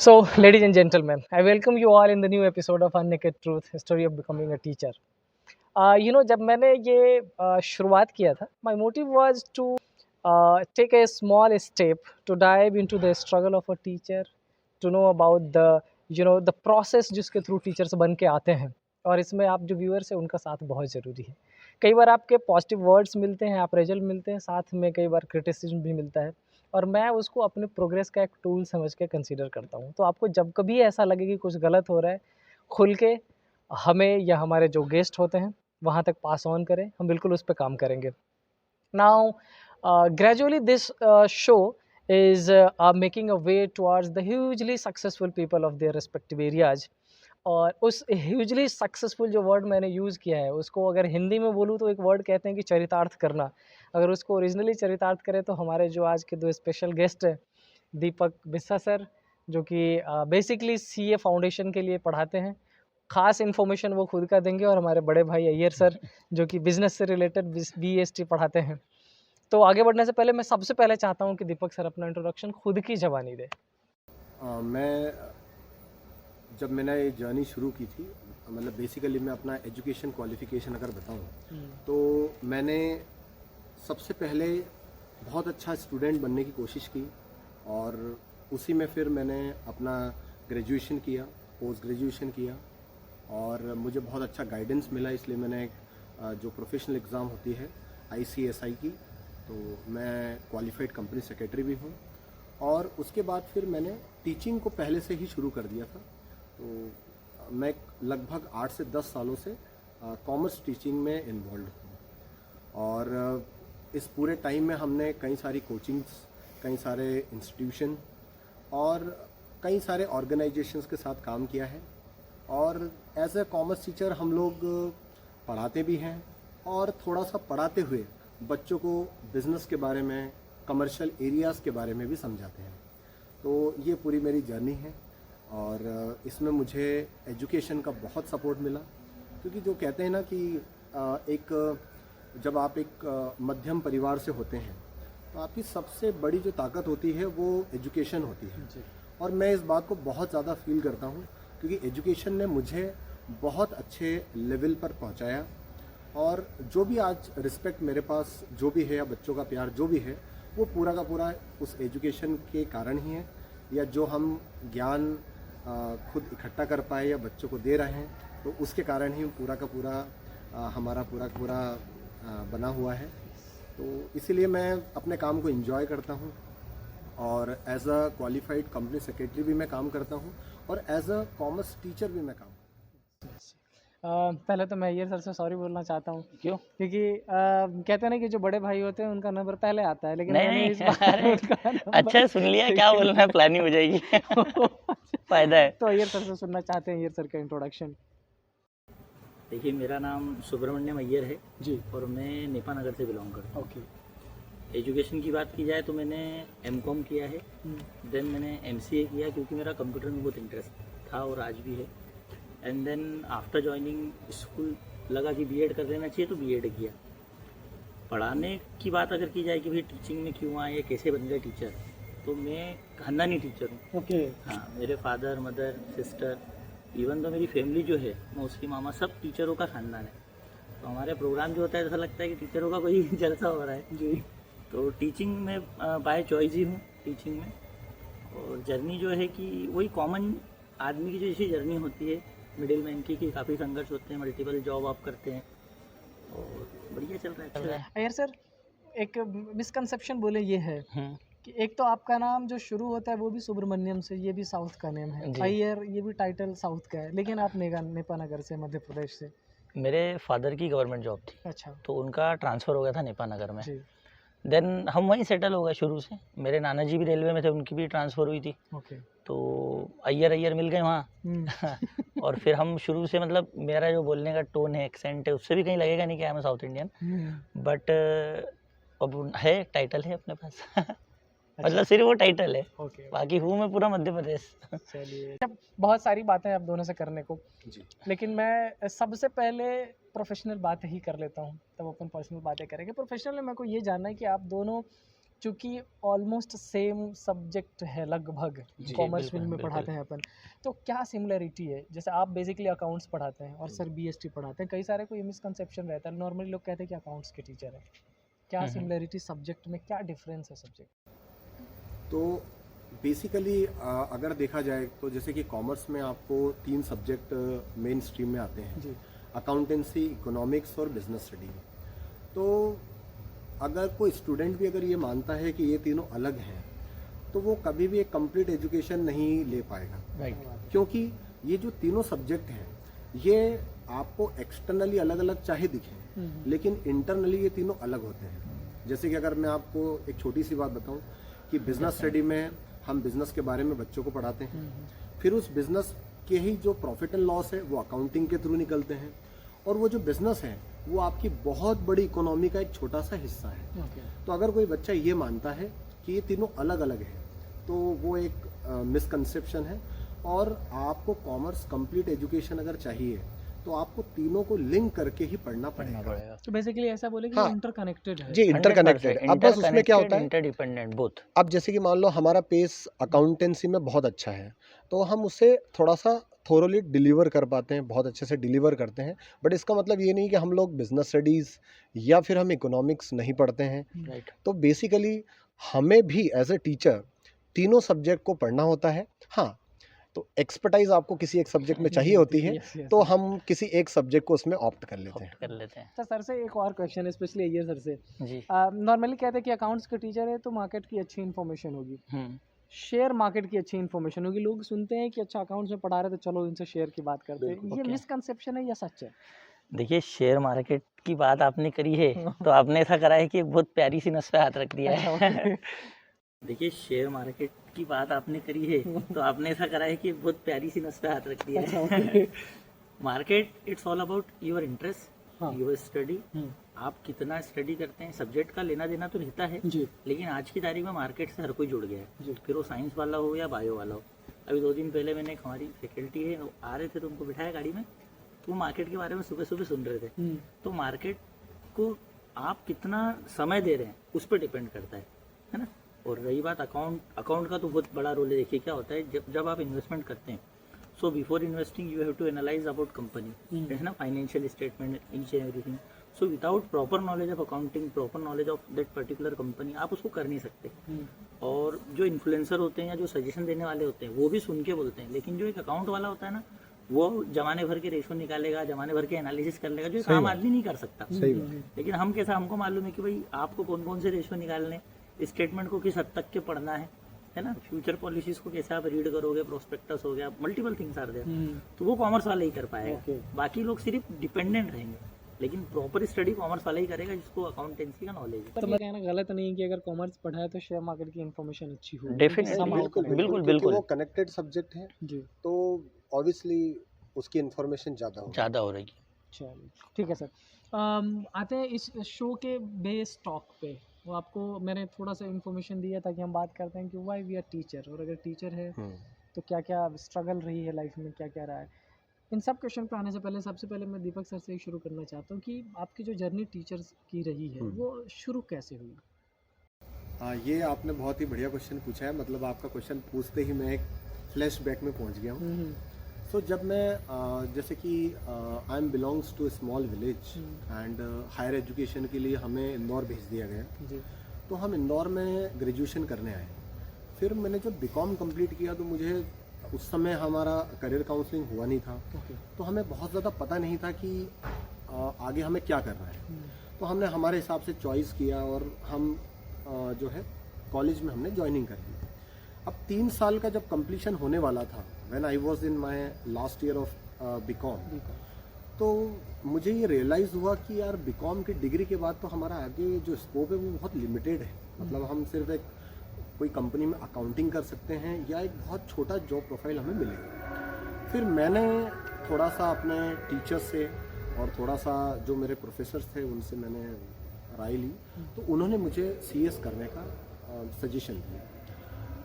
So, ladies and gentlemen, I welcome you all in the new episode of Unnaked Truth, Story of Becoming a Teacher. जब मैंने ये शुरुआत किया था, my motive was to take a small step to dive into the struggle of a teacher, to know about the process जिसके through teachers बन के आते हैं। और इसमें आप जो व्यूअर्स हैं उनका साथ बहुत ज़रूरी है। कई बार आपके पॉजिटिव वर्ड्स मिलते हैं, अप्रेजल मिलते हैं, साथ में कई बार क्रिटिसिज्म भी मिलता है और मैं उसको अपने प्रोग्रेस का एक टूल समझ के कंसीडर करता हूँ। तो आपको जब कभी ऐसा लगे कि कुछ गलत हो रहा है, खुल के हमें या हमारे जो गेस्ट होते हैं वहाँ तक पास ऑन करें, हम बिल्कुल उस पे काम करेंगे। Now, gradually this show is making a way towards the hugely successful people of their respective areas. और उस ह्यूजली सक्सेसफुल जो वर्ड मैंने यूज़ किया है उसको अगर हिंदी में बोलूँ तो एक वर्ड कहते हैं कि चरितार्थ करना। अगर उसको ओरिजिनली चरितार्थ करें तो हमारे जो आज के दो स्पेशल गेस्ट हैं, दीपक बिस्सा सर जो कि बेसिकली सीए फाउंडेशन के लिए पढ़ाते हैं। ख़ास इन्फॉर्मेशन वो खुद का देंगे और हमारे बड़े भाई अय्यर सर जो कि बिज़नेस से रिलेटेड बीएसटी पढ़ाते हैं। तो आगे बढ़ने से पहले मैं सबसे पहले चाहता हूँ कि दीपक सर अपना इंट्रोडक्शन खुद की ज़बानी दें। मैं जब मैंने ये जर्नी शुरू की थी, मतलब बेसिकली मैं अपना एजुकेशन क्वालिफ़िकेशन अगर बताऊं तो मैंने सबसे पहले बहुत अच्छा स्टूडेंट बनने की कोशिश की और उसी में फिर मैंने अपना ग्रेजुएशन किया, पोस्ट ग्रेजुएशन किया और मुझे बहुत अच्छा गाइडेंस मिला। इसलिए मैंने जो प्रोफेशनल एग्ज़ाम होती है ICSI की, तो मैं क्वालिफाइड कंपनी सेक्रेटरी भी हूँ। और उसके बाद फिर मैंने टीचिंग को पहले से ही शुरू कर दिया था। तो मैं लगभग 8 से 10 सालों से कॉमर्स टीचिंग में इन्वॉल्व हूँ और इस पूरे टाइम में हमने कई सारी कोचिंग्स, कई सारे इंस्टीट्यूशन और कई सारे ऑर्गेनाइजेशंस के साथ काम किया है। और एज ए कॉमर्स टीचर हम लोग पढ़ाते भी हैं और थोड़ा सा पढ़ाते हुए बच्चों को बिज़नेस के बारे में, कमर्शियल एरियाज़ के बारे में भी समझाते हैं। तो ये पूरी मेरी जर्नी है और इसमें मुझे एजुकेशन का बहुत सपोर्ट मिला, क्योंकि जो कहते हैं ना कि जब आप एक मध्यम परिवार से होते हैं तो आपकी सबसे बड़ी जो ताकत होती है वो एजुकेशन होती है। और मैं इस बात को बहुत ज़्यादा फील करता हूँ, क्योंकि एजुकेशन ने मुझे बहुत अच्छे लेवल पर पहुँचाया और जो भी आज रिस्पेक्ट मेरे पास जो भी है या बच्चों का प्यार जो भी है वो पूरा का पूरा उस एजुकेशन के कारण ही है, या जो हम ज्ञान खुद इकट्ठा कर पाए या बच्चों को दे रहे हैं तो उसके कारण ही पूरा का पूरा हमारा पूरा बना हुआ है। तो इसीलिए मैं अपने काम को एंजॉय करता हूँ और as a qualified company secretary भी मैं काम करता हूँ और एज अ कॉमर्स टीचर भी मैं काम करता हूँ। पहले तो मैं अय्यर सर से सॉरी बोलना चाहता हूँ। क्यों? क्योंकि कहते हैं ना कि जो बड़े भाई होते हैं उनका नंबर पहले आता है, लेकिन नहीं मैंने नहीं इस बार अरे उनका अच्छा सुन लिया, क्या बोलना है प्लानिंग हो जाएगी। फायदा है। तो अय्यर सर से सुनना चाहते हैं अय्यर सर का इंट्रोडक्शन। देखिए, मेरा नाम सुब्रमण्यम अय्यर है जी। और मैं नेपा नगर से बिलोंग करता हूँ। ओके। एजुकेशन की बात की जाए तो मैंने MCOM किया है, देन मैंने MCA किया क्योंकि मेरा कंप्यूटर में बहुत इंटरेस्ट था और आज भी है। And then after joining school लगा कि B.Ed कर लेना चाहिए तो B.Ed किया। पढ़ाने की बात अगर की जाए कि भाई टीचिंग में क्यों आए या कैसे बन गए टीचर, तो मैं खानदानी टीचर हूँ। ओके। हाँ, मेरे फादर, मदर, सिस्टर, इवन तो मेरी फैमिली जो है, मोस्टली मामा, सब टीचरों का खानदान है। तो हमारे प्रोग्राम जो होता है ऐसा लगता है कि टीचरों का कोई जलसा हो रहा है जी। तो टीचिंग में बाय चॉइस ही हूँ टीचिंग में। और जर्नी जो है कि वही कॉमन आदमी की जो जैसी जर्नी होती है मिडिल मैन की, कि काफ़ी संघर्ष होते हैं, मल्टीपल जॉब आप करते हैं और बढ़िया चल रहा है। अय्यर सर, एक मिसकंसेप्शन बोले ये है कि एक तो आपका नाम जो शुरू होता है वो भी सुब्रमण्यम से, ये भी साउथ का नेम है। जी। अय्यर ये भी टाइटल साउथ का है, लेकिन आप नेपा नगर से, मध्य प्रदेश से। मेरे फादर की गवर्नमेंट जॉब थी, अच्छा। तो उनका ट्रांसफ़र हो गया था नेपा नगर में। जी। देन हम वहीं सेटल हो गए शुरू से। मेरे नाना जी भी रेलवे में थे, उनकी भी ट्रांसफ़र हुई थी, ओके। तो अय्यर मिल गए वहाँ। और फिर हम शुरू से, मतलब मेरा जो बोलने का टोन है, एक्सेंट है, उससे भी कहीं लगेगा नहीं कि I M south Indian, but अब है, टाइटल है अपने पास। मतलब सिर्फ वो टाइटल है, ओके। बाकी हूँ मैं पूरा मध्य प्रदेश। चलिए, बहुत सारी बातें हैं आप दोनों से करने को, जी। लेकिन मैं सबसे पहले प्रोफेशनल बात ही कर लेता हूँ, तब अपन पर्सनल बातें करेंगे। प्रोफेशनल में मेरे को ये जानना है कि आप दोनों चूँकि ऑलमोस्ट सेम सब्जेक्ट है लगभग, जी, कॉमर्स बिल्कुल, फील्ड में बिल्कुल। पढ़ाते हैं अपन, तो क्या सिमिलरिटी है? जैसे आप बेसिकली अकाउंट्स पढ़ाते हैं और सर बीएसटी पढ़ाते हैं, कई सारे कोई मिसकंसेप्शन रहता है, नॉर्मली लोग कहते हैं कि अकाउंट्स के टीचर हैं। क्या सिमिलरिटी सब्जेक्ट में, क्या डिफरेंस है सब्जेक्ट? तो बेसिकली अगर देखा जाए तो जैसे कि कॉमर्स में आपको 3 सब्जेक्ट मेन स्ट्रीम में आते हैं, जी। अकाउंटेंसी, इकोनॉमिक्स और बिजनेस स्टडी। तो अगर कोई स्टूडेंट भी अगर ये मानता है कि ये तीनों अलग हैं, तो वो कभी भी एक कंप्लीट एजुकेशन नहीं ले पाएगा, राइट। क्योंकि ये जो तीनों सब्जेक्ट हैं ये आपको एक्सटर्नली अलग अलग चाहे दिखें, लेकिन इंटरनली ये तीनों अलग होते हैं। जैसे कि अगर मैं आपको एक छोटी सी बात बताऊं कि बिजनेस स्टडी में हम बिजनेस के बारे में बच्चों को पढ़ाते हैं, फिर उस बिजनेस के ही जो प्रॉफिट एंड लॉस है वो अकाउंटिंग के थ्रू निकलते हैं, और वो जो बिजनेस है वो आपकी बहुत बड़ी इकोनॉमी का एक छोटा सा हिस्सा है। तो अगर कोई बच्चा ये मानता है कि ये तीनों अलग अलग हैं, तो वो एक मिसकंसेप्शन है। और आपको कॉमर्स कंप्लीट एजुकेशन अगर चाहिए तो आपको तीनों को लिंक करके ही पढ़ना पड़ेगा। तो बेसिकली ऐसा बोले कि हाँ। इंटरकनेक्टेड है। जी, इंटरकनेक्टेड। अब बस उसमें क्या होता है, इंटरडिपेंडेंट बोथ। अब जैसे कि मान लो हमारा पेस अकाउंटेंसी में बहुत अच्छा है, तो हम उसे थोड़ा सा थोरोली डिलीवर कर पाते हैं, बहुत अच्छे से डिलीवर करते हैं। बट इसका मतलब ये नहीं कि हम लोग बिजनेस स्टडीज़ या फिर हम इकोनॉमिक्स नहीं पढ़ते हैं। राइट। तो बेसिकली हमें भी एज ए टीचर तीनों सब्जेक्ट को पढ़ना होता है। हाँ, तो एक्सपर्टाइज आपको किसी एक सब्जेक्ट में चाहिए होती है, तो हम किसी एक सब्जेक्ट को उसमें ऑप्ट कर लेते हैं। कर लेते हैं। तो सर से एक और क्वेश्चन है, स्पेशली ये सर से। जी। नॉर्मली कहते हैं कि अकाउंट्स के टीचर है तो मार्केट की अच्छी इन्फॉर्मेशन होगी, शेयर मार्केट की अच्छी इन्फॉर्मेशन होगी। लोग सुनते हैं कि अच्छा अकाउंट्स में पढ़ा रहे तो चलो इनसे शेयर की बात करते हैं। बिल्कुल, ये ओके। मिसकंसेप्शन है या सच है? देखिए, शेयर मार्केट की बात आपने करी है तो आपने ऐसा करा है कि एक बहुत प्यारी सी नस पे हाथ रख दिया है। देखिए, शेयर मार्केट की बात आपने करी है तो आपने ऐसा करा है कि एक बहुत प्यारी सी नस पे हाथ रख दिया है। Market it's all about your interest, your study. आप कितना स्टडी करते हैं, सब्जेक्ट का लेना देना तो रहता है, जी। लेकिन आज की तारीख में मार्केट से हर कोई जुड़ गया है, फिर वो साइंस वाला हो या बायो वाला हो। अभी 2 दिन पहले मैंने एक हमारी फैकल्टी है, वो आ रहे थे तो उनको बिठाया गाड़ी में, तो वो मार्केट के बारे में सुबह सुबह सुन रहे थे। तो मार्केट को आप कितना समय दे रहे हैं उस पर डिपेंड करता है ना। और रही बात अकाउंट का तो बहुत बड़ा रोल है। देखिए क्या होता है, जब आप इन्वेस्टमेंट करते हैं, so before investing you have to analyse about company, है ना, financial statement, each and everything. So without proper knowledge of accounting, proper knowledge of that particular company, आप उसको कर नहीं सकते। और जो इन्फ्लुएंसर होते हैं या जो सजेशन देने वाले होते हैं वो भी सुन के बोलते हैं, लेकिन जो एक अकाउंट वाला होता है ना, वो जमाने भर के रेशो निकालेगा, जमाने भर के एनालिसिस कर लेगा, जो एक आम आदमी नहीं कर सकता। सही बात। लेकिन हम कैसा, हमको मालूम है कि भाई आपको कौन कौन से रेशो निकालने, स्टेटमेंट को किस हद तक के पढ़ना है ना, फ्यूचर पॉलिसीज को कैसे आप रीड करोगे, प्रोस्पेक्टस हो गया, मल्टीपल थिंग्स आर देयर। तो वो कॉमर्स वाला ही कर पाएगा, बाकी लोग सिर्फ डिपेंडेंट रहेंगे, लेकिन प्रॉपर स्टडी कॉमर्स वाला ही करेगा जिसको अकाउंटेंसी का नॉलेज है। पर ये कहना गलत नहीं है कि अगर कॉमर्स पढ़ा है तो शेयर मार्केट की इन्फॉर्मेशन अच्छी हो। Definitely, बिल्कुल, बिल्कुल, क्योंकि बिल्कुल। वो कनेक्टेड सब्जेक्ट है, जी। तो ऑब्वियसली उसकी इन्फॉर्मेशन ज़्यादा होगी। ज़्यादा हो रही है। चलिए ठीक है सर। आते हैं इस शो के बेस टॉक पे। वो आपको मैंने थोड़ा सा इन्फॉर्मेशन दिया ताकि हम बात करते हैं कि वाई वी आर टीचर, और अगर टीचर है तो क्या क्या स्ट्रगल रही है लाइफ में, क्या क्या रहा है। इन सब क्वेश्चन पे आने से पहले सबसे पहले मैं दीपक सर से शुरू करना चाहता हूँ कि आपकी जो जर्नी टीचर्स की रही है वो शुरू कैसे हुई? हाँ, ये आपने बहुत ही बढ़िया क्वेश्चन पूछा है। मतलब आपका क्वेश्चन पूछते ही मैं एक फ्लैशबैक में पहुंच गया हूँ। सो जब मैं जैसे कि I am belongs to small village and higher education के लिए हमें इंदौर भेज दिया गया। जी। तो हम इंदौर में ग्रेजुएशन करने आए। फिर मैंने जब बीकॉम कंप्लीट किया तो मुझे उस समय हमारा करियर काउंसलिंग हुआ नहीं था, तो हमें बहुत ज़्यादा पता नहीं था कि आगे हमें क्या करना है। तो हमने हमारे हिसाब से चॉइस किया और हम जो है कॉलेज में हमने ज्वाइनिंग कर ली। अब 3 साल का जब कंप्लीशन होने वाला था, when I was in my last year of BCom, तो मुझे ये रियलाइज़ हुआ कि यार बीकॉम की डिग्री के बाद तो हमारा आगे जो स्कोप है वो बहुत लिमिटेड है। मतलब हम सिर्फ एक कोई कंपनी में अकाउंटिंग कर सकते हैं या एक बहुत छोटा जॉब प्रोफाइल हमें मिलेगा। फिर मैंने थोड़ा सा अपने टीचर्स से और थोड़ा सा जो मेरे प्रोफेसर्स थे उनसे मैंने राय ली, तो उन्होंने मुझे सीएस करने का सजेशन दिया।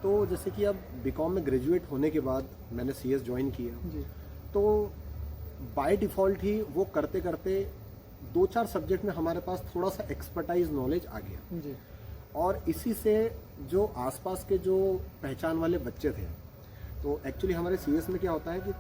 तो जैसे कि अब बीकॉम में ग्रेजुएट होने के बाद मैंने सीएस ज्वाइन किया, तो बाय डिफ़ॉल्ट ही वो करते करते 2-4 सब्जेक्ट में हमारे पास थोड़ा सा एक्सपर्टाइज नॉलेज आ गया। और इसी से जो आसपास के जो पहचान वाले बच्चे थे, तो एक्चुअली हमारे सीएस में क्या होता है कि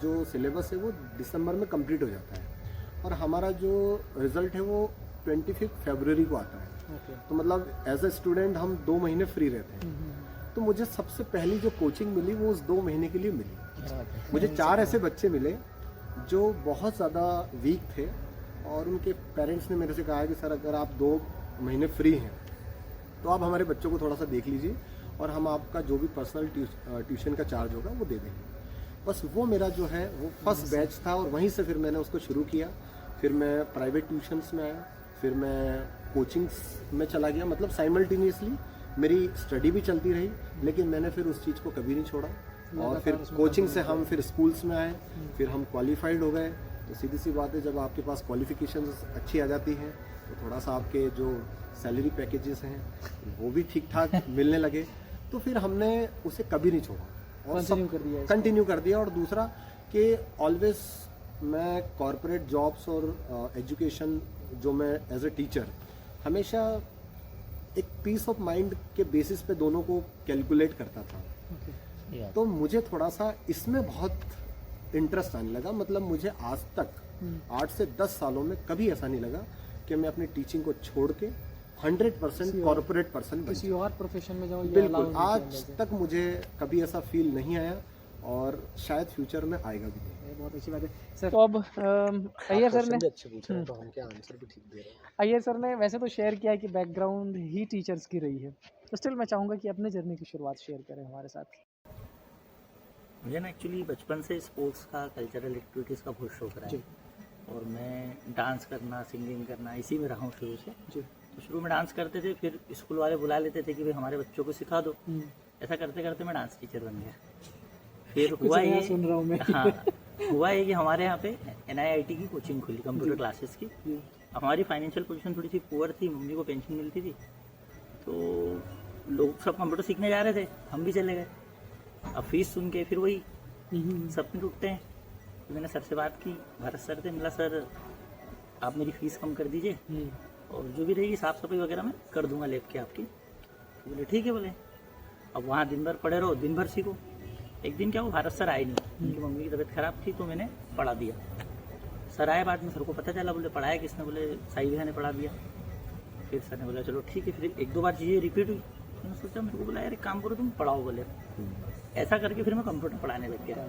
जो सिलेबस है वो दिसंबर में कंप्लीट हो जाता है और हमारा जो रिज़ल्ट है वो 25 फरवरी को आता है। ओके। तो मतलब एज ए स्टूडेंट हम 2 महीने फ्री रहते हैं। तो मुझे सबसे पहली जो कोचिंग मिली वो उस 2 महीने के लिए मिली। मुझे 4 ऐसे बच्चे मिले जो बहुत ज़्यादा वीक थे और उनके पेरेंट्स ने मेरे से कहा कि सर अगर आप 2 महीने फ्री हैं तो आप हमारे बच्चों को थोड़ा सा देख लीजिए और हम आपका जो भी पर्सनल ट्यूशन का चार्ज होगा वो दे देंगे। बस वो मेरा जो है वो फर्स्ट बैच था और वहीं से फिर मैंने उसको शुरू किया। फिर मैं प्राइवेट ट्यूशन्स में आया, फिर मैं कोचिंग्स में चला गया। मतलब साइमल्टेनियसली मेरी स्टडी भी चलती रही, लेकिन मैंने फिर उस चीज़ को कभी नहीं छोड़ा। और फिर कोचिंग से हम फिर स्कूल्स में आए, फिर हम क्वालिफाइड हो गए। तो सीधी सी बात है, जब आपके पास क्वालिफिकेशंस अच्छी आ जाती हैं तो थोड़ा सा आपके जो सैलरी पैकेजेस हैं वो भी ठीक ठाक मिलने लगे। तो फिर हमने उसे कभी नहीं छोड़ा और कंटिन्यू कर दिया। और दूसरा कि ऑलवेज मैं कॉरपोरेट जॉब्स और एजुकेशन जो मैं एज ए टीचर हमेशा एक पीस ऑफ माइंड के बेसिस पे दोनों को कैलकुलेट करता था। तो मुझे थोड़ा सा इसमें बहुत इंटरेस्ट आने लगा। मतलब मुझे आज तक 8 से 10 सालों में कभी ऐसा नहीं लगा कि मैं अपनी टीचिंग को छोड़ के 100% कॉर्पोरेट पर्सन किसी और प्रोफेशन में जाऊँ। बिल्कुल, आज तक मुझे कभी ऐसा फील नहीं आया और शायद फ्यूचर में आएगा भी नहीं। बहुत अच्छी बात है सर। तो अब अय्यर सर ने अच्छे पूछ रहे हैं तो हम क्या आंसर भी ठीक दे रहे हैं। अय्यर सर ने वैसे तो शेयर किया है कि बैकग्राउंड ही टीचर्स की रही है, तो स्टिल मैं चाहूँगा कि अपने जर्नी की शुरुआत शेयर करें हमारे साथ। मुझे ना एक्चुअली बचपन से स्पोर्ट्स का, कल्चरल एक्टिविटीज़ का बहुत शौक रहा है और मैं डांस करना, सिंगिंग करना इसी में रहा हूँ शुरू से। तो शुरू में डांस करते थे, फिर स्कूल वाले बुला लेते थे कि भाई हमारे बच्चों को सिखा दो। ऐसा करते करते मैं डांस टीचर बन गया। फिर हुआ ये, सुन रहा हूँ मैं। हाँ, हुआ ये कि हमारे यहाँ पे NIIT की कोचिंग खुली कंप्यूटर क्लासेस की। हमारी फाइनेंशियल पोजीशन थोड़ी सी पुअर थी, मम्मी को पेंशन मिलती थी, तो लोग सब कंप्यूटर सीखने जा रहे थे, हम भी चले गए। अब फीस सुन के फिर वही सपने टूटते हैं। तो मैंने सर से बात की, भारत सर थे, मिला सर आप मेरी फ़ीस कम कर दीजिए और जो भी रहेगी साफ़ सफाई वगैरह मैं कर दूंगा लैब के आपकी। तो बोले ठीक है। बोले अब वहाँ दिन भर पढ़े रहो, दिन भर सीखो। एक दिन क्या, वो भारत सर आए नहीं, उनकी मम्मी की तबीयत ख़राब थी, तो मैंने पढ़ा दिया। सर आए बाद में, सर को पता चला, बोले पढ़ाया किसने? बोले साई भैया ने पढ़ा दिया। फिर सर ने बोला चलो ठीक है। फिर 1-2 बार चीज़ें रिपीट हुई। मैंने सोचा, मेरे को बोला यार एक काम करो, तुम पढ़ाओ। बोले ऐसा करके फिर मैं कंप्यूटर पढ़ाने लग गया।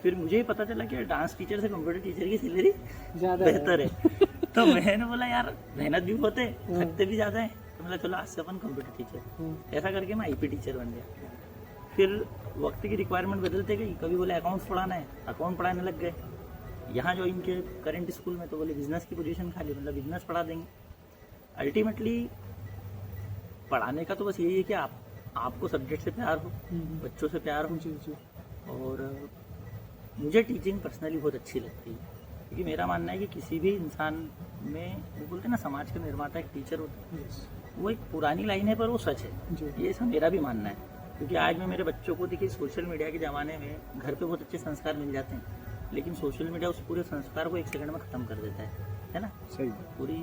फिर मुझे ही पता चला कि डांस टीचर से कंप्यूटर टीचर की सैलरी ज़्यादा बेहतर है। तो मैंने बोला यार मेहनत भी बहुत है, थकते भी ज़्यादा है, तो बोला चलो आज से अपन कंप्यूटर टीचर। ऐसा करके मैं IP टीचर बन गया। फिर वक्त की रिक्वायरमेंट बदलते गई, कभी बोले अकाउंट्स पढ़ाना है, अकाउंट पढ़ाने लग गए। यहाँ जो इनके करंट स्कूल में तो बोले बिजनेस की पोजीशन खाली, मतलब बिजनेस पढ़ा देंगे। अल्टीमेटली पढ़ाने का तो बस यही है कि आपको सब्जेक्ट से प्यार हो, बच्चों से प्यार हो। और मुझे टीचिंग पर्सनली बहुत अच्छी लगती है, क्योंकि मेरा मानना है कि किसी भी इंसान में, वो बोलते हैं ना समाज का निर्माता एक टीचर होता है। वो एक पुरानी लाइन है पर वो सच है, ये ऐसा मेरा भी मानना है। क्योंकि आज मैं मेरे बच्चों को, देखिए सोशल मीडिया के ज़माने में घर पे बहुत अच्छे संस्कार मिल जाते हैं, लेकिन सोशल मीडिया उस पूरे संस्कार को 1 सेकंड में ख़त्म कर देता है ना। सही, पूरी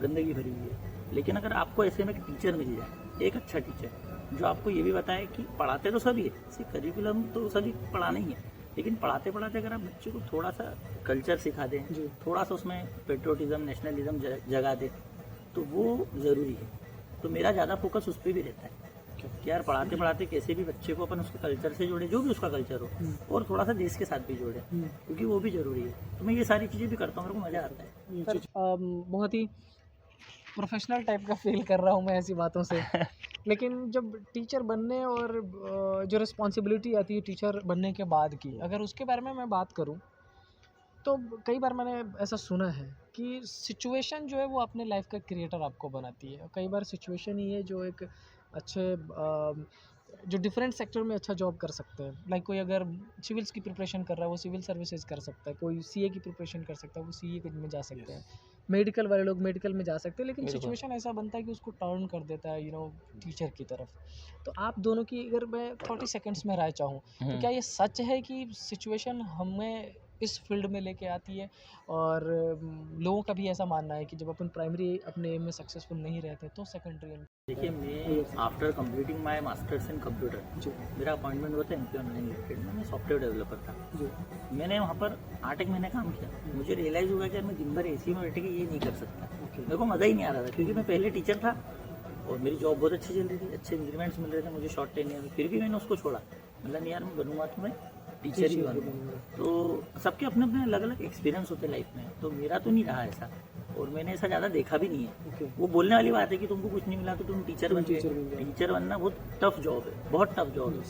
गंदगी भरी हुई है। लेकिन अगर आपको ऐसे में एक टीचर मिल जाए, एक अच्छा टीचर जो आपको ये भी बताए कि पढ़ाते तो सभी है, करिकुलम तो सभी पढ़ाना ही है, लेकिन पढ़ाते पढ़ाते अगर आप बच्चे को थोड़ा सा कल्चर सिखा दें, थोड़ा सा उसमें पेट्रोटिज्म, नेशनलिज्म जगा दें, तो वो ज़रूरी है। तो मेरा ज़्यादा फोकस उस पर भी रहता है कि यार पढ़ाते पढ़ाते कैसे भी बच्चे को अपन उसके कल्चर से जोड़े, जो भी उसका कल्चर हो, और थोड़ा सा देश के साथ भी जोड़े, क्योंकि वो भी ज़रूरी है। तो मैं ये सारी चीज़ें भी करता हूँ, मेरे को मज़ा आता है। सर, बहुत ही प्रोफेशनल टाइप का फील कर रहा हूँ मैं ऐसी बातों से। लेकिन जब टीचर बनने और जो रिस्पॉन्सिबिलिटी आती है टीचर बनने के बाद की, अगर उसके बारे में मैं बात करूँ, तो कई बार मैंने ऐसा सुना है कि सिचुएशन जो है वो अपने लाइफ का क्रिएटर आपको बनाती है। कई बार सिचुएशन ही है जो एक अच्छे जो डिफरेंट सेक्टर में अच्छा जॉब कर सकते हैं। लाइक कोई अगर सिविल्स की प्रिपरेशन कर रहा है वो सिविल सर्विसेज कर सकता है, कोई CA की प्रिपरेशन कर सकता है वो CA में जा सकते हैं, मेडिकल वाले लोग मेडिकल में जा सकते हैं। लेकिन सिचुएशन ऐसा बनता है कि उसको टर्न कर देता है टीचर की तरफ। तो आप दोनों की अगर मैं 30 सेकेंड्स में राय चाहूँ, तो क्या ये सच है कि सिचुएशन हमें इस फील्ड में लेके आती है? और लोगों का भी ऐसा मानना है कि जब अपन प्राइमरी अपने एम में सक्सेसफुल नहीं रहते तो सेकेंडरी देखिए, मैं after completing my masters in computer, मेरा अपॉइंटमेंट हुआ था एमपी ऑनलाइन लिमिटेड में। मैं सॉफ्टवेयर डेवलपर था। मैंने वहाँ पर 8 महीने काम किया। मुझे रियलाइज़ हुआ कि यार मैं दिन भर एसी में बैठ के ये नहीं कर सकता। मेरे को मज़ा ही नहीं आ रहा था, क्योंकि मैं पहले टीचर था और मेरी जॉब बहुत अच्छी चल रही थी, अच्छे इंक्रीमेंट्स मिल रहे थे मुझे शॉर्ट टेन्योर में। फिर भी मैंने उसको छोड़ा। मतलब नहीं यार, मैं बनूंगा तो मैं टीचर ही बनूंगा। तो सबके अपने अपने अलग अलग एक्सपीरियंस होते हैं लाइफ में, तो मेरा तो नहीं रहा ऐसा, और मैंने ऐसा ज़्यादा देखा भी नहीं है। वो बोलने वाली बात है कि तुमको कुछ नहीं मिला तो तुम टीचर बन गए। टीचर बनना बहुत टफ जॉब है, बहुत टफ जॉब है।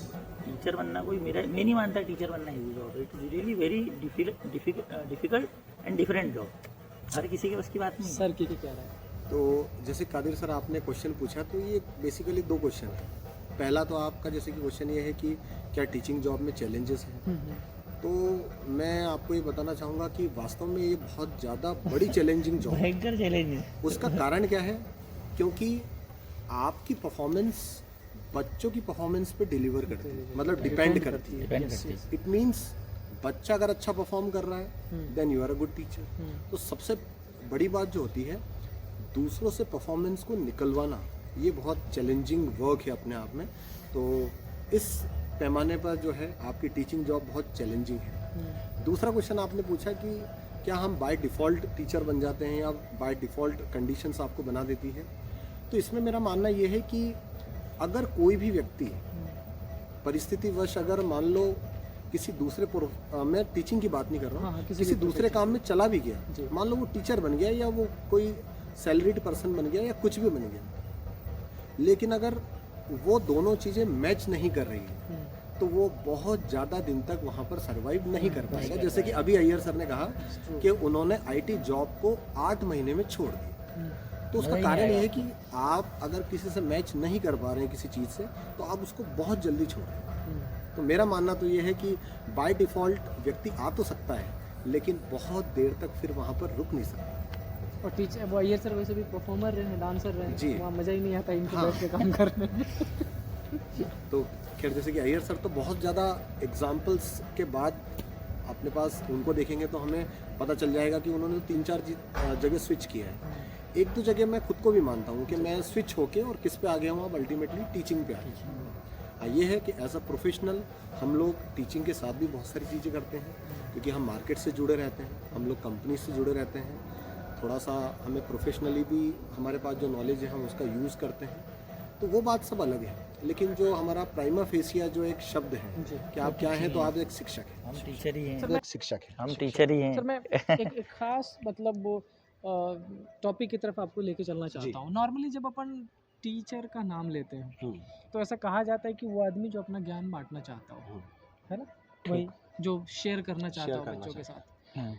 टीचर बनना कोई मैं नहीं मानता टीचर बनना इजी जॉब है। It is really very difficult and different job. हर किसी के बस की बात नहीं। सर की क्या राय है? तो जैसे कादिर सर आपने क्वेश्चन पूछा, तो ये बेसिकली 2 क्वेश्चन है। पहला तो आपका जैसे कि क्वेश्चन ये है कि क्या टीचिंग जॉब में चैलेंजेस हैं। तो मैं आपको ये बताना चाहूँगा कि वास्तव में ये बहुत ज़्यादा बड़ी चैलेंजिंग जॉब है। भयंकर चैलेंज है। उसका कारण क्या है? क्योंकि आपकी परफॉर्मेंस बच्चों की परफॉर्मेंस पे डिलीवर करती है, मतलब डिपेंड करती है। इट मीन्स बच्चा अगर अच्छा परफॉर्म कर रहा है then you are a good teacher. तो सबसे बड़ी बात जो होती है, दूसरों से परफॉर्मेंस को निकलवाना, ये बहुत चैलेंजिंग वर्क है अपने आप में। तो इस पैमाने पर जो है आपकी टीचिंग जॉब बहुत चैलेंजिंग है। दूसरा क्वेश्चन आपने पूछा कि क्या हम बाय डिफ़ॉल्ट टीचर बन जाते हैं या बाय डिफ़ॉल्ट कंडीशंस आपको बना देती है। तो इसमें मेरा मानना ये है कि अगर कोई भी व्यक्ति परिस्थितिवश अगर मान लो किसी दूसरे मैं टीचिंग की बात नहीं कर रहा हूँ, किसी दूसरे काम में चला भी गया, मान लो वो टीचर बन गया या वो कोई सैलरीड पर्सन बन गया या कुछ भी बन गया, लेकिन अगर वो दोनों चीज़ें मैच नहीं कर रही है तो वो बहुत ज़्यादा दिन तक वहाँ पर सर्वाइव नहीं कर पाएगा। जैसे कि अभी अय्यर सर ने कहा कि उन्होंने आईटी जॉब को 8 महीने में छोड़ दिया। तो उसका कारण ये है कि आप अगर किसी से मैच नहीं कर पा रहे हैं किसी चीज़ से, तो आप उसको बहुत जल्दी छोड़ दें। तो मेरा मानना तो ये है कि बाय डिफ़ॉल्ट व्यक्ति आ तो सकता है, लेकिन बहुत देर तक फिर वहाँ पर रुक नहीं सकता। और टीचर वो अय्यर सर वैसे भी परफॉर्मर रहे, डांसर रहे जी। वहाँ मज़ा ही नहीं आता इनको बैठ के काम करने में। तो खैर, जैसे कि अय्यर सर तो बहुत ज़्यादा एग्जाम्पल्स के बाद अपने पास उनको देखेंगे तो हमें पता चल जाएगा कि उन्होंने 3-4 जगह स्विच किया है। 1-2 जगह मैं खुद को भी मानता हूँ कि मैं स्विच होके और किस पे आ गया हूँ, अब अल्टीमेटली टीचिंग पे आ गया। ये है कि एज अ प्रोफेशनल हम लोग टीचिंग के साथ भी बहुत सारी चीज़ें करते हैं, क्योंकि हम मार्केट से जुड़े रहते हैं, हम लोग कंपनी से जुड़े रहते हैं। थोड़ा सा हमें प्रोफेशनली भी हमारे पास जो नॉलेज है हम उसका यूज़ करते हैं, तो वो बात सब अलग है। लेकिन जो हमारा प्राइमा फेसिया जो एक शब्द है कि आप क्या हैं, तो आप एक शिक्षक हैं। हम टीचर ही हैं। सर, मैं शिक्षक है। हम टीचर ही हैं। सर मैं एक खास मतलब वो टॉपिक की तरफ आपको लेके चलना चाहता हूँ। नॉर्मली जब अपन टीचर का नाम लेते हैं तो ऐसा कहा जाता है कि वो आदमी जो अपना ज्ञान बांटना चाहता हो, है ना, वही जो शेयर करना चाहता हो बच्चों के साथ।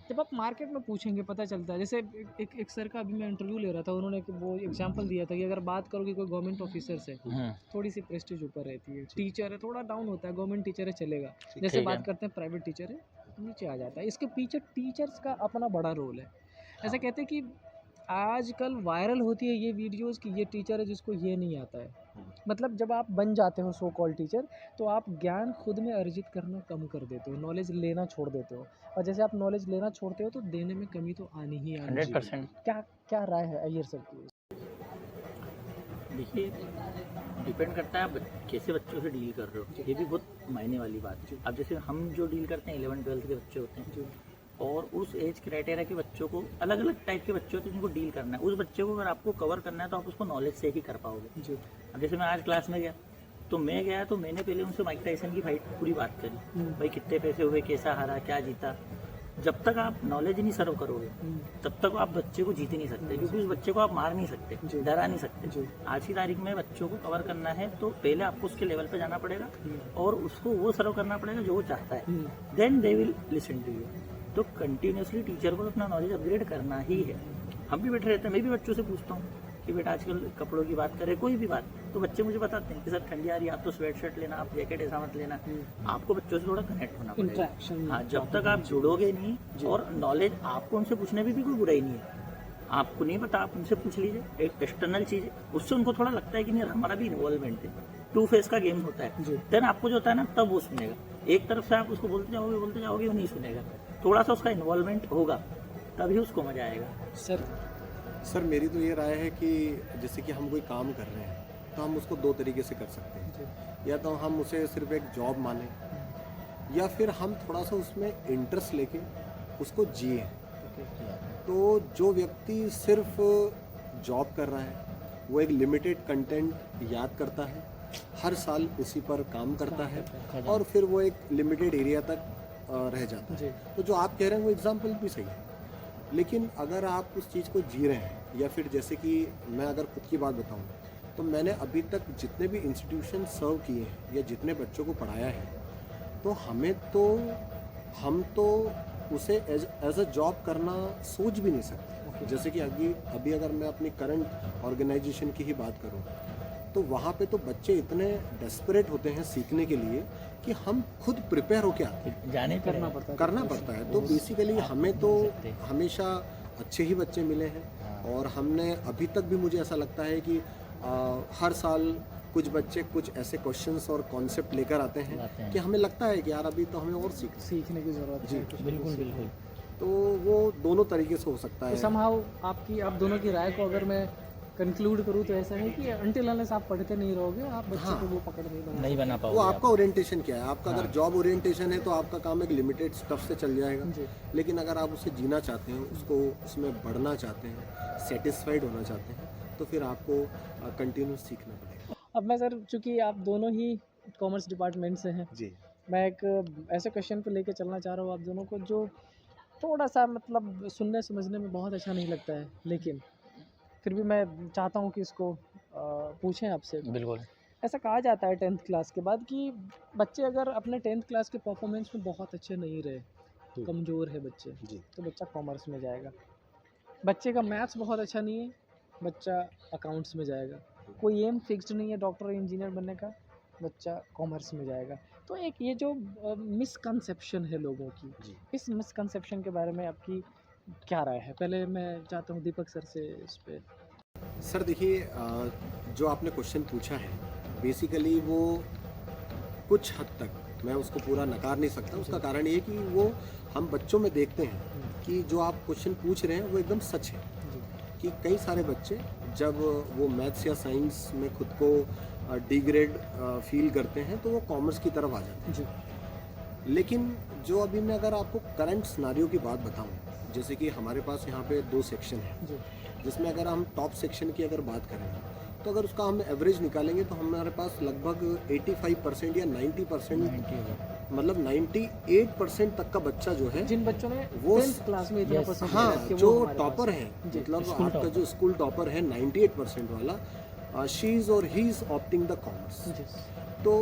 जब आप मार्केट में पूछेंगे पता चलता है, जैसे एक सर का अभी मैं इंटरव्यू ले रहा था, उन्होंने वो एग्जांपल दिया था कि अगर बात करोगे कोई गवर्नमेंट ऑफिसर से, थोड़ी सी प्रेस्टीज ऊपर रहती है, टीचर है थोड़ा डाउन होता है, गवर्नमेंट टीचर है चलेगा, जैसे बात करते हैं प्राइवेट टीचर है नीचे आ जाता है। इसके पीछे टीचर्स का अपना बड़ा रोल है। ऐसा कहते हैं कि आजकल वायरल होती है ये वीडियोस कि ये टीचर है जिसको ये नहीं आता है। मतलब जब आप बन जाते हो सो कॉल टीचर, तो आप ज्ञान खुद में अर्जित करना कम कर देते हो, नॉलेज लेना छोड़ देते हो, और जैसे आप नॉलेज लेना छोड़ते हो तो देने में कमी तो आनी ही आनी है। 100%। क्या राय है अय्यर सर की? देखिए, डिपेंड करता है आप कैसे बच्चों से डील कर रहे हो, ये भी बहुत मायने वाली बात है। अब जैसे हम जो डील करते हैं 11-12 के बच्चे होते हैं, और उस एज क्राइटेरिया के बच्चों को, अलग अलग टाइप के बच्चे होते हैं जिनको डील करना है। उस बच्चे को अगर आपको कवर करना है तो आप उसको नॉलेज से ही कर पाओगे। अब जैसे मैं आज क्लास में गया तो मैंने पहले उनसे माइक टाइसन की फाइट पूरी बात करी, भाई कितने पैसे हुए, कैसा हारा, क्या जीता। जब तक आप नॉलेज नहीं सर्व करोगे तब तक आप बच्चे को जीत ही नहीं सकते, क्योंकि उस बच्चे को आप मार नहीं सकते, डरा नहीं सकते। आज की तारीख में बच्चों को कवर करना है तो पहले आपको उसके लेवल पे जाना पड़ेगा और उसको वो सर्व करना पड़ेगा जो वो चाहता है, then they will listen to you. तो कंटिन्यूसली टीचर को अपना नॉलेज अपग्रेड करना ही है। हम भी बैठे रहते हैं, मैं भी बच्चों से पूछता हूँ कि बेटा आजकल कपड़ों की बात करें, कोई भी बात, तो बच्चे मुझे बताते हैं कि सर ठंडी आ रही है, आप तो स्वेट शर्ट लेना, आप जैकेट ऐसा मत लेना। आपको बच्चों से थोड़ा कनेक्ट होना पड़ेगा। हाँ, जब तक आप जुड़ोगे नहीं, और नॉलेज आपको उनसे पूछने में भी कोई बुराई नहीं है, आपको नहीं पता आप उनसे पूछ लीजिए, एक एक्सटर्नल चीज़ है, उससे उनको थोड़ा लगता है कि नहीं हमारा भी इन्वॉल्वमेंट है। 2 फेस का गेम होता है। देन आपको जो होता है ना, तब वो सुनेगा। एक तरफ से आप उसको बोलते जाओगे वो नहीं सुनेगा, थोड़ा सा उसका इन्वॉल्वमेंट होगा तभी उसको मजा आएगा। सर मेरी तो ये राय है कि जैसे कि हम कोई काम कर रहे हैं तो हम उसको दो तरीके से कर सकते हैं। जी। या तो हम उसे सिर्फ एक जॉब माने, या फिर हम थोड़ा सा उसमें इंटरेस्ट लेके उसको जिए। तो जो व्यक्ति सिर्फ जॉब कर रहा है वो एक लिमिटेड कंटेंट याद करता है, हर साल उसी पर काम करता है और फिर वो एक लिमिटेड एरिया तक रह जाता है। जी। तो जो आप कह रहे हैं वो एग्जाम्पल भी सही है, लेकिन अगर आप उस चीज़ को जी रहे हैं, या फिर जैसे कि मैं अगर खुद की बात बताऊं, तो मैंने अभी तक जितने भी इंस्टीट्यूशन सर्व किए हैं या जितने बच्चों को पढ़ाया है, तो हम तो उसे एज अ जॉब करना सोच भी नहीं सकते। जैसे कि अभी अगर मैं अपनी करंट ऑर्गेनाइजेशन की ही बात करूं, तो वहाँ पे तो बच्चे इतने डेस्परेट होते हैं सीखने के लिए कि हम खुद प्रिपेयर होके आते हैं, जाने करना पड़ता है। करना पड़ता है। तो बेसिकली हमें तो हमेशा अच्छे ही बच्चे मिले हैं, और हमने अभी तक भी, मुझे ऐसा लगता है कि हर साल कुछ बच्चे कुछ ऐसे क्वेश्चंस और कॉन्सेप्ट लेकर आते हैं कि हमें लगता है कि यार अभी तो हमें और सीखने की ज़रूरत जी, है कुछ बिल्कुल कुछ। बिल्कुल। तो वो दोनों तरीके से हो सकता तो है। समहाउ आप दोनों की राय को अगर मैं कंक्लूड करूँ तो ऐसा है कि अंटिल अनलेस आप पढ़ते नहीं रहोगे, आप बच्चे हाँ। को वो पकड़ नहीं बना नहीं बना वो पाओगे आपका ओरिएंटेशन क्या है। आपका अगर हाँ। जॉब ओरिएंटेशन है तो आपका काम एक लिमिटेड स्टफ से चल जाएगा, जी। लेकिन अगर आप उसे जीना चाहते हैं, उसको उसमें बढ़ना चाहते हैं, सेटिस्फाइड होना चाहते हैं, तो फिर आपको कंटिन्यूस सीखना पड़ेगा। अब मैं सर, चूँकि आप दोनों ही कॉमर्स डिपार्टमेंट से हैं, जी। मैं एक ऐसे क्वेश्चन पे लेके चलना चाह रहा हूँ आप दोनों को, जो थोड़ा-सा मतलब सुनने समझने में बहुत अच्छा नहीं लगता है, लेकिन फिर भी मैं चाहता हूँ कि इसको पूछें आपसे। बिल्कुल। ऐसा कहा जाता है 10th क्लास के बाद कि बच्चे अगर अपने 10th क्लास के परफॉर्मेंस में बहुत अच्छे नहीं रहे, कमज़ोर है बच्चे, जी। तो बच्चा कॉमर्स में जाएगा। बच्चे का मैथ्स बहुत अच्छा नहीं है, बच्चा अकाउंट्स में जाएगा। कोई एम फिक्स्ड नहीं है डॉक्टर और इंजीनियर बनने का, बच्चा कॉमर्स में जाएगा। तो एक ये जो मिसकंसेप्शन है लोगों की, जी। इस मिसकंसेप्शन के बारे में आपकी क्या राय है? पहले मैं चाहता हूँ दीपक सर से इस पे। सर देखिए, जो आपने क्वेश्चन पूछा है, बेसिकली वो कुछ हद तक मैं उसको पूरा नकार नहीं सकता। उसका कारण ये है कि वो हम बच्चों में देखते हैं कि जो आप क्वेश्चन पूछ रहे हैं वो एकदम सच है, जी। कि कई सारे बच्चे जब वो मैथ्स या साइंस में खुद को डिग्रेड फील करते हैं तो वो कॉमर्स की तरफ आ जाते जी। हैं। लेकिन जो अभी मैं अगर आपको करंट सिनेरियो की बात बताऊं, जैसे कि हमारे पास यहाँ पे 2 सेक्शन है, जी। जिसमें अगर हम टॉप सेक्शन की अगर बात करें, तो अगर उसका हम एवरेज निकालेंगे तो हमारे पास लगभग 85% या 90%, मतलब 98% तक का बच्चा जो है, जिन बच्चों ने वो 10th क्लास में इतना Yes, परसेंट हाँ, किया वो जो हमारे टॉपर पास है, जी, मतलब स्कूल आपका जो स्कूल टॉपर है 98% वाला, शी इज़ और he is opting the commerce. जी। तो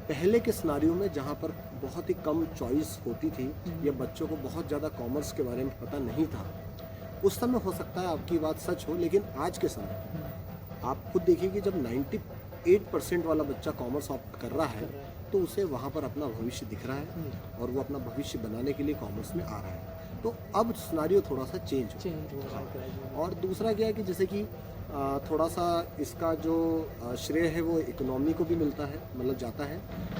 पहले के सिनारियों में जहाँ पर बहुत ही कम चॉइस होती थी या बच्चों को बहुत ज़्यादा कॉमर्स के बारे में पता नहीं था, उस समय हो सकता है आपकी बात सच हो, लेकिन आज के समय आप खुद देखिए कि जब 98% वाला बच्चा कॉमर्स ऑप्ट कर रहा है, तो उसे वहाँ पर अपना भविष्य दिख रहा है और वो अपना भविष्य बनाने के लिए कॉमर्स में आ रहा है। तो अब सिनारियो थोड़ा सा चेंज चेंज हो रहा है gradually। और दूसरा क्या है कि जैसे कि थोड़ा सा इसका जो श्रेय है वो इकोनॉमी को भी मिलता है, मतलब जाता है,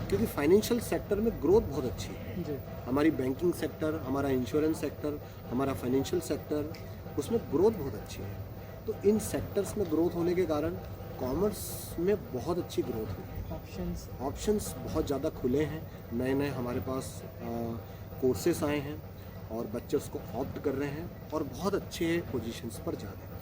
क्योंकि फाइनेंशियल सेक्टर में ग्रोथ बहुत अच्छी है। जी। हमारी बैंकिंग सेक्टर, हमारा इंश्योरेंस सेक्टर, हमारा फाइनेंशियल सेक्टर, उसमें ग्रोथ बहुत अच्छी है। तो इन सेक्टर्स में ग्रोथ होने के कारण कॉमर्स में बहुत अच्छी ग्रोथ हुई है। ऑप्शंस बहुत ज़्यादा खुले हैं, नए नए हमारे पास कोर्सेस आए हैं और बच्चे उसको ऑप्ट कर रहे हैं और बहुत अच्छे पोजीशंस पर जा रहे हैं।